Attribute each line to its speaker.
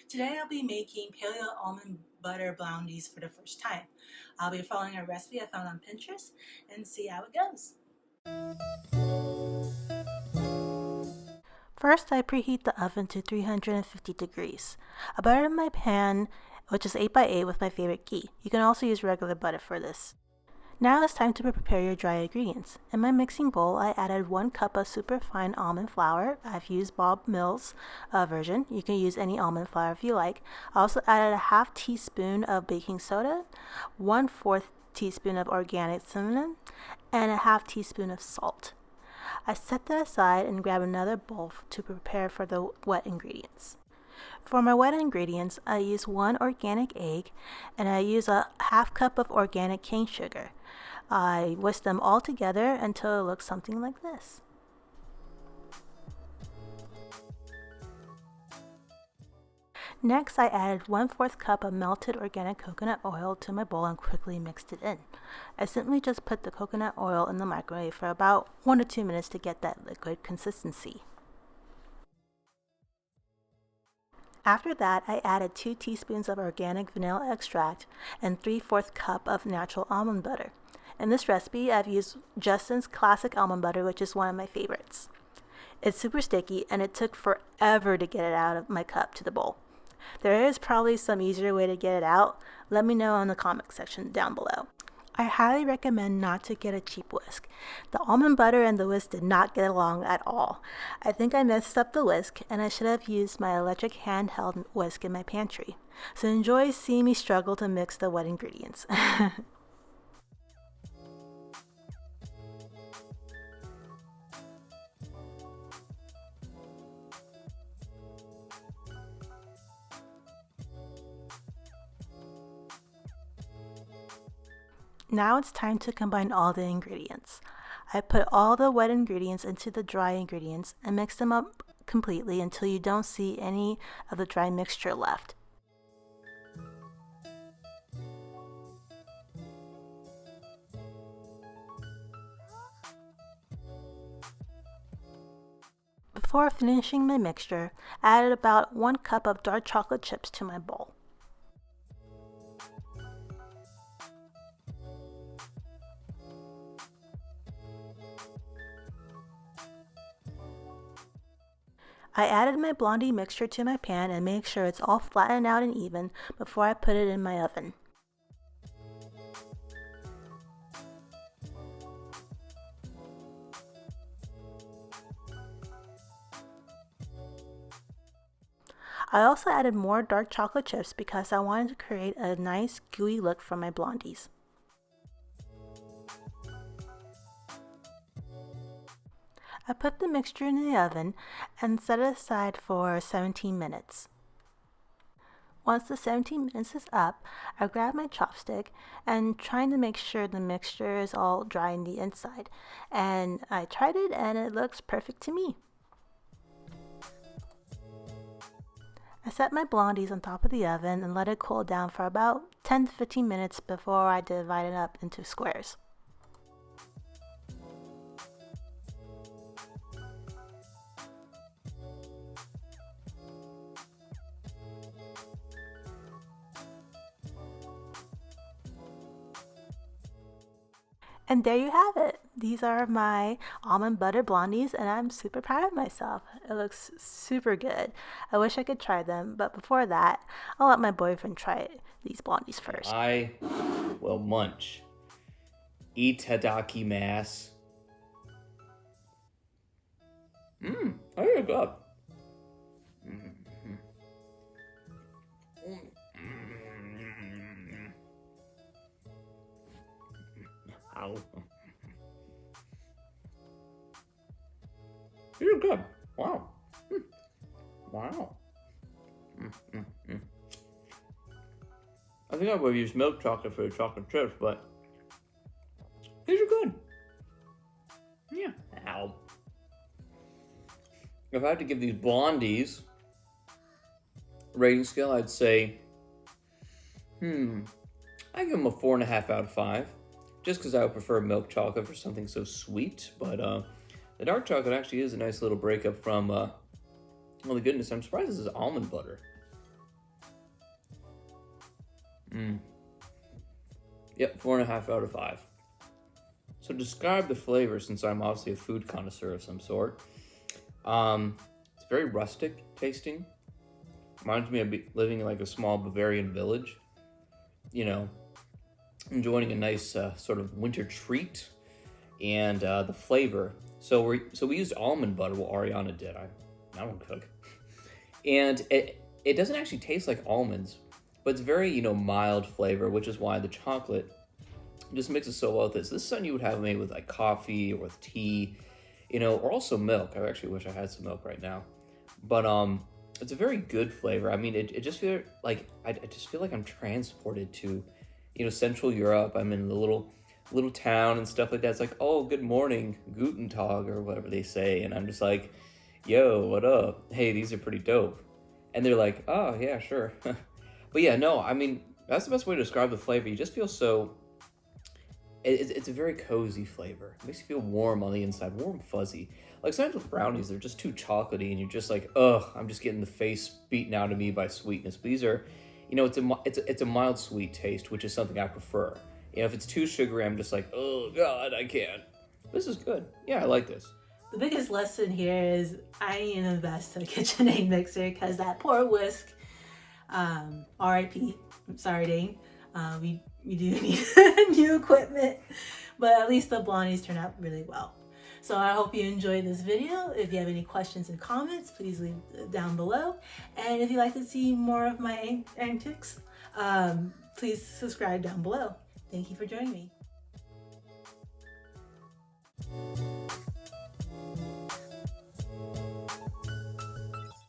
Speaker 1: Today I'll be making paleo almond butter blondies for the first time. I'll be following a recipe I found on Pinterest and see how it goes. First, I preheat the oven to 350 degrees. I buttered my pan, which is 8 by 8 with my favorite ghee. You can also use regular butter for this. Now it's time to prepare your dry ingredients. In my mixing bowl, I added 1 cup of super fine almond flour. I've used Bob Mills version. You can use any almond flour if you like. I also added a half teaspoon of baking soda, 1/4 teaspoon of organic cinnamon, and a half teaspoon of salt. I set that aside and grab another bowl to prepare for the wet ingredients. For my wet ingredients, I use 1 organic egg and I use a half cup of organic cane sugar. I whisk them all together until it looks something like this. Next, I added 1/4 cup of melted organic coconut oil to my bowl and quickly mixed it in. I simply just put the coconut oil in the microwave for about 1 to 2 minutes to get that liquid consistency. After that, I added 2 teaspoons of organic vanilla extract and 3/4 cup of natural almond butter. In this recipe, I've used Justin's classic almond butter, which is one of my favorites. It's super sticky and it took forever to get it out of my cup to the bowl. There is probably some easier way to get it out. Let me know in the comment section down below. I highly recommend not to get a cheap whisk. The almond butter and the whisk did not get along at all. I think I messed up the whisk and I should have used my electric handheld whisk in my pantry. So enjoy seeing me struggle to mix the wet ingredients. Now it's time to combine all the ingredients. I put all the wet ingredients into the dry ingredients and mix them up completely until you don't see any of the dry mixture left. Before finishing my mixture, I added about 1 cup of dark chocolate chips to my bowl. I added my blondie mixture to my pan and make sure it's all flattened out and even before I put it in my oven. I also added more dark chocolate chips because I wanted to create a nice gooey look for my blondies. I put the mixture in the oven and set it aside for 17 minutes. Once the 17 minutes is up, I grab my chopstick and trying to make sure the mixture is all dry in the inside. And I tried it and it looks perfect to me. I set my blondies on top of the oven and let it cool down for about 10 to 15 minutes before I divide it up into squares. And there you have it. These are my almond butter blondies and I'm super proud of myself. It looks super good. I wish I could try them, but before that, I'll let my boyfriend try these blondies first.
Speaker 2: I will munch. Itadakimasu. Very good. Ow. You're good. Wow. Wow. I think I would have used milk chocolate for the chocolate chips, but these are good. Yeah. Ow. If I had to give these blondies a rating scale, I'd say, I give them a 4.5 out of 5. Just because I would prefer milk chocolate for something so sweet, but the dark chocolate actually is a nice little breakup from all the goodness. I'm surprised this is almond butter. Yep, 4.5 out of 5. So describe the flavor, since I'm obviously a food connoisseur of some sort. It's very rustic tasting. Reminds me of living in like a small Bavarian village. You know, enjoying a nice sort of winter treat, and the flavor. So we used almond butter. Well, Ariana did. I don't cook, and it doesn't actually taste like almonds, but it's very mild flavor, which is why the chocolate just mixes so well with this. This is something you would have made with like coffee or with tea, or also milk. I actually wish I had some milk right now, but it's a very good flavor. I mean, it just feel like I just feel like I'm transported to, Central Europe. I'm in the little town and stuff like that. It's like, oh, good morning, Guten Tag, or whatever they say, and I'm just like, yo, what up? Hey, these are pretty dope. And they're like, oh yeah, sure. But yeah, no, I mean, that's the best way to describe the flavor. You just feel so. It's a very cozy flavor. It makes you feel warm on the inside, warm, fuzzy. Like sometimes with brownies, they're just too chocolatey, and you're just like, ugh, I'm just getting the face beaten out of me by sweetness. But these are, it's a mild sweet taste, which is something I prefer. If it's too sugary, I'm just like, oh god, I can't. This is good. Yeah, I like this.
Speaker 1: The biggest lesson here is I need to invest in a KitchenAid mixer, because that poor whisk, R.I.P. I'm sorry, Dane. We do need new equipment, but at least the blondies turn out really well. So I hope you enjoyed this video. If you have any questions and comments, please leave down below. And if you'd like to see more of my antics, please subscribe down below. Thank you for joining me.